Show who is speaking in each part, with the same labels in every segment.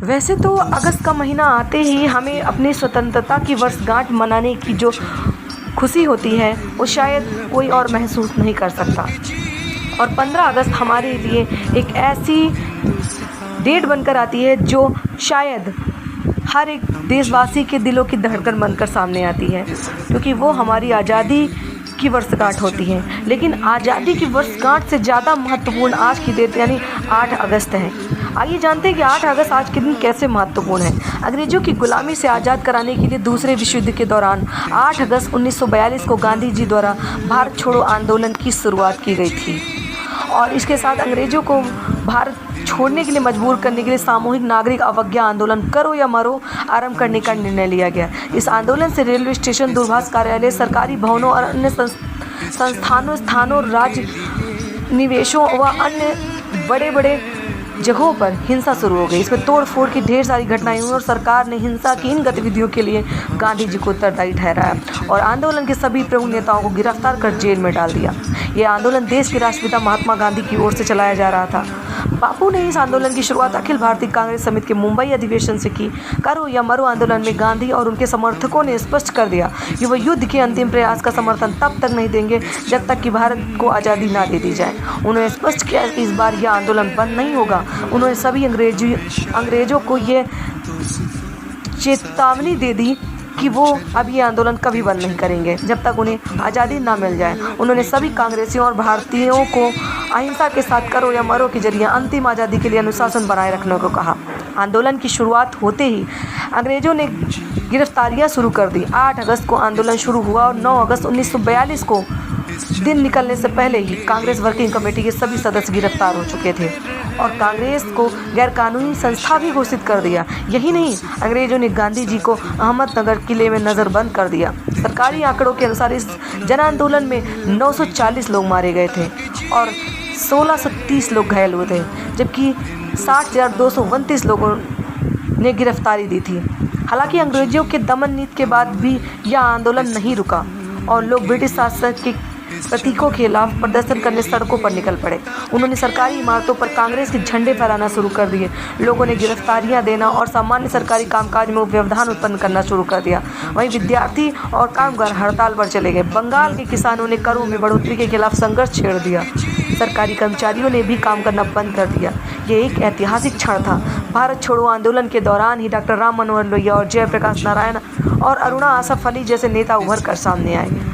Speaker 1: वैसे तो अगस्त का महीना आते ही हमें अपनी स्वतंत्रता की वर्षगांठ मनाने की जो खुशी होती है वो शायद कोई और महसूस नहीं कर सकता। और 15 अगस्त हमारे लिए एक ऐसी डेट बनकर आती है जो शायद हर एक देशवासी के दिलों की धड़कन बनकर सामने आती है, क्योंकि वो हमारी आज़ादी की वर्षगांठ होती है। लेकिन आज़ादी की वर्षगांठ से ज़्यादा महत्वपूर्ण आज की डेट यानी 8 अगस्त है। आइए जानते हैं कि 8 अगस्त आज के दिन कैसे महत्वपूर्ण है। अंग्रेजों की गुलामी से आज़ाद कराने के लिए दूसरे विश्व युद्ध के दौरान 8 अगस्त 1942 को गांधी जी द्वारा भारत छोड़ो आंदोलन की शुरुआत की गई थी और इसके साथ अंग्रेजों को भारत छोड़ने के लिए मजबूर करने के लिए सामूहिक नागरिक अवज्ञा आंदोलन करो या मरो आरंभ करने का निर्णय लिया गया। इस आंदोलन से रेलवे स्टेशन, दूरभाष कार्यालय, सरकारी भवनों और अन्य स्थानों, राज्य निवेशों व अन्य बड़े बड़े जगहों पर हिंसा शुरू हो गई। इसमें तोड़ फोड़ की ढेर सारी घटनाएं हुई और सरकार ने हिंसा की इन गतिविधियों के लिए गांधी जी को उत्तरदायी ठहराया और आंदोलन के सभी प्रमुख नेताओं को गिरफ्तार कर जेल में डाल दिया। यह आंदोलन देश के राष्ट्रपिता महात्मा गांधी की ओर से चलाया जा रहा था। बापू ने इस आंदोलन की शुरुआत अखिल भारतीय कांग्रेस समिति के मुंबई अधिवेशन से की। करो या मरो आंदोलन में गांधी और उनके समर्थकों ने स्पष्ट कर दिया कि वह युद्ध के अंतिम प्रयास का समर्थन तब तक नहीं देंगे जब तक कि भारत को आज़ादी ना दे दी जाए। उन्होंने स्पष्ट किया कि इस बार यह आंदोलन बंद नहीं होगा। उन्होंने सभी अंग्रेजों को यह चेतावनी दे दी कि वो अब ये आंदोलन कभी बंद नहीं करेंगे जब तक उन्हें आज़ादी ना मिल जाए। उन्होंने सभी कांग्रेसियों और भारतीयों को अहिंसा के साथ करो या मरो के जरिए अंतिम आज़ादी के लिए अनुशासन बनाए रखने को कहा। आंदोलन की शुरुआत होते ही अंग्रेजों ने गिरफ्तारियां शुरू कर दी। 8 अगस्त को आंदोलन शुरू हुआ और 9 अगस्त 1942 को दिन निकलने से पहले ही कांग्रेस वर्किंग कमेटी के सभी सदस्य गिरफ्तार हो चुके थे और कांग्रेस को गैरकानूनी संस्था भी घोषित कर दिया। यही नहीं, अंग्रेजों ने गांधी जी को अहमदनगर किले में नज़रबंद कर दिया। सरकारी आंकड़ों के अनुसार इस जन आंदोलन में 940 लोग मारे गए थे और 1630 लोग घायल हुए थे, जबकि 60,229 लोगों ने गिरफ्तारी दी थी। हालांकि अंग्रेजों के दमन नीति के बाद भी यह आंदोलन नहीं रुका और लोग ब्रिटिश शासक के प्रतीकों के खिलाफ प्रदर्शन करने सड़कों पर निकल पड़े। उन्होंने सरकारी इमारतों पर कांग्रेस के झंडे फहराना शुरू कर दिए। लोगों ने गिरफ्तारियां देना और सामान्य सरकारी कामकाज में व्यवधान उत्पन्न करना शुरू कर दिया। वहीं विद्यार्थी और कामगार हड़ताल पर चले गए। बंगाल के किसानों ने करों में बढ़ोतरी के खिलाफ संघर्ष छेड़ दिया। सरकारी कर्मचारियों ने भी काम करना बंद कर दिया। यह एक ऐतिहासिक क्षण था। भारत छोड़ो आंदोलन के दौरान ही डॉक्टर राम मनोहर लोहिया और जयप्रकाश नारायण और अरुणा आसफ अली जैसे नेता उभर कर सामने आए।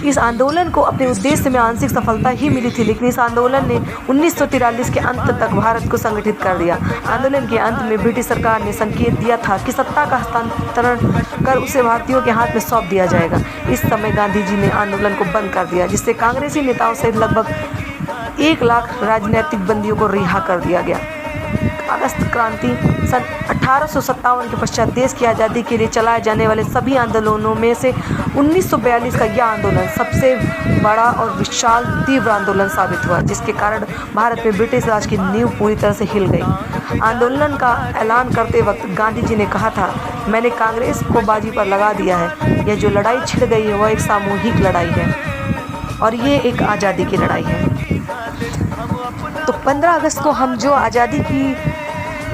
Speaker 1: इस आंदोलन को अपने उद्देश्य में आंशिक सफलता ही मिली थी, लेकिन इस आंदोलन ने 1943 के अंत तक भारत को संगठित कर दिया। आंदोलन के अंत में ब्रिटिश सरकार ने संकेत दिया था कि सत्ता का हस्तांतरण कर उसे भारतीयों के हाथ में सौंप दिया जाएगा। इस समय गांधी जी ने आंदोलन को बंद कर दिया, जिससे कांग्रेसी नेताओं सहित लगभग 1 लाख राजनीतिक बंदियों को रिहा कर दिया गया। अगस्त क्रांति सन 1857 के पश्चात देश की आज़ादी के लिए चलाए जाने वाले सभी आंदोलनों में से 1942 का यह आंदोलन सबसे बड़ा और विशाल तीव्र आंदोलन साबित हुआ, जिसके कारण भारत में ब्रिटिश राज की नींव पूरी तरह से हिल गई। आंदोलन का ऐलान करते वक्त गांधी जी ने कहा था, मैंने कांग्रेस को बाजी पर लगा दिया है। यह जो लड़ाई छिड़ गई है वह एक सामूहिक लड़ाई है और ये एक आज़ादी की लड़ाई है। तो 15 अगस्त को हम जो आज़ादी की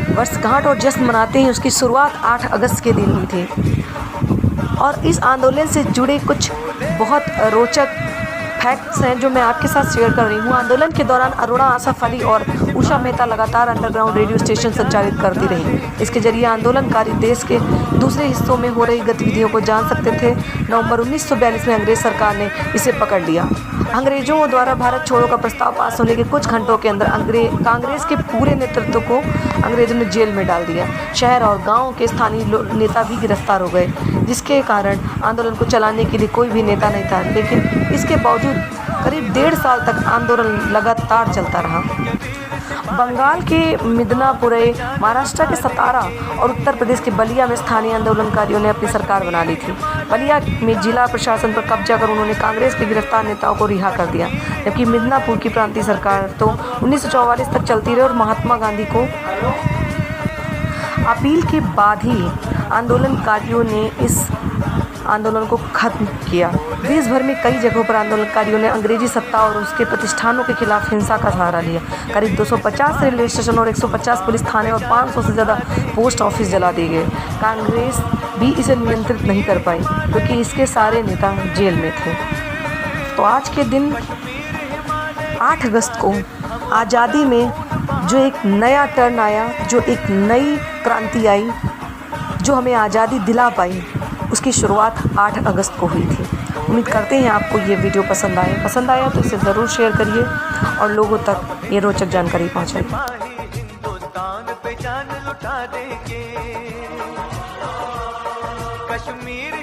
Speaker 1: वर्षगांठ और जश्न मनाते हैं, उसकी शुरुआत 8 अगस्त के दिन हुई थी और इस आंदोलन से जुड़े कुछ बहुत रोचक फैक्ट्स हैं जो मैं आपके साथ शेयर कर रही हूँ। आंदोलन के दौरान अरुणा आसफ अली और उषा मेहता लगातार अंडरग्राउंड रेडियो स्टेशन संचालित करती रही। इसके जरिए आंदोलनकारी देश के दूसरे हिस्सों में हो रही गतिविधियों को जान सकते थे। नवंबर 1942 में अंग्रेज सरकार ने इसे पकड़ लिया। अंग्रेजों द्वारा भारत छोड़ो का प्रस्ताव पास होने के कुछ घंटों के अंदर कांग्रेस के पूरे नेतृत्व को अंग्रेजों ने जेल में डाल दिया। शहर और गाँव के स्थानीय नेता भी गिरफ्तार हो गए, जिसके कारण आंदोलन को चलाने के लिए कोई भी नेता नहीं था। लेकिन इसके बावजूद करीब 1.5 साल तक आंदोलन लगातार चलता रहा। बंगाल के मिदनापुरई, महाराष्ट्र के सतारा और उत्तर प्रदेश के बलिया में स्थानीय आंदोलनकारियों ने अपनी सरकार बना ली थी। बलिया में जिला प्रशासन पर कब्जा कर उन्होंने कांग्रेस के गिरफ्तार नेताओं को रिहा कर दिया, जबकि मिदनापुर की प्रांतीय सरकार तो 1944 तक चलती रही और महात्मा गांधी को अपील के बाद ही आंदोलनकारियों ने इस आंदोलन को खत्म किया। देश भर में कई जगहों पर आंदोलनकारियों ने अंग्रेजी सत्ता और उसके प्रतिष्ठानों के खिलाफ हिंसा का सहारा लिया। करीब 250 रेलवे स्टेशन और 150 पुलिस थाने और 500 से ज़्यादा पोस्ट ऑफिस जला दिए गए। कांग्रेस भी इसे नियंत्रित नहीं कर पाई क्योंकि इसके सारे नेता जेल में थे। तो आज के दिन 8 अगस्त को आज़ादी में जो एक नया टर्न आया, जो एक नई क्रांति आई, जो हमें आज़ादी दिला पाई, उसकी शुरुआत 8 अगस्त को हुई थी। उम्मीद करते हैं आपको ये वीडियो पसंद आया तो इसे ज़रूर शेयर करिए और लोगों तक ये रोचक जानकारी पहुँचाइए।
Speaker 2: कश्मीर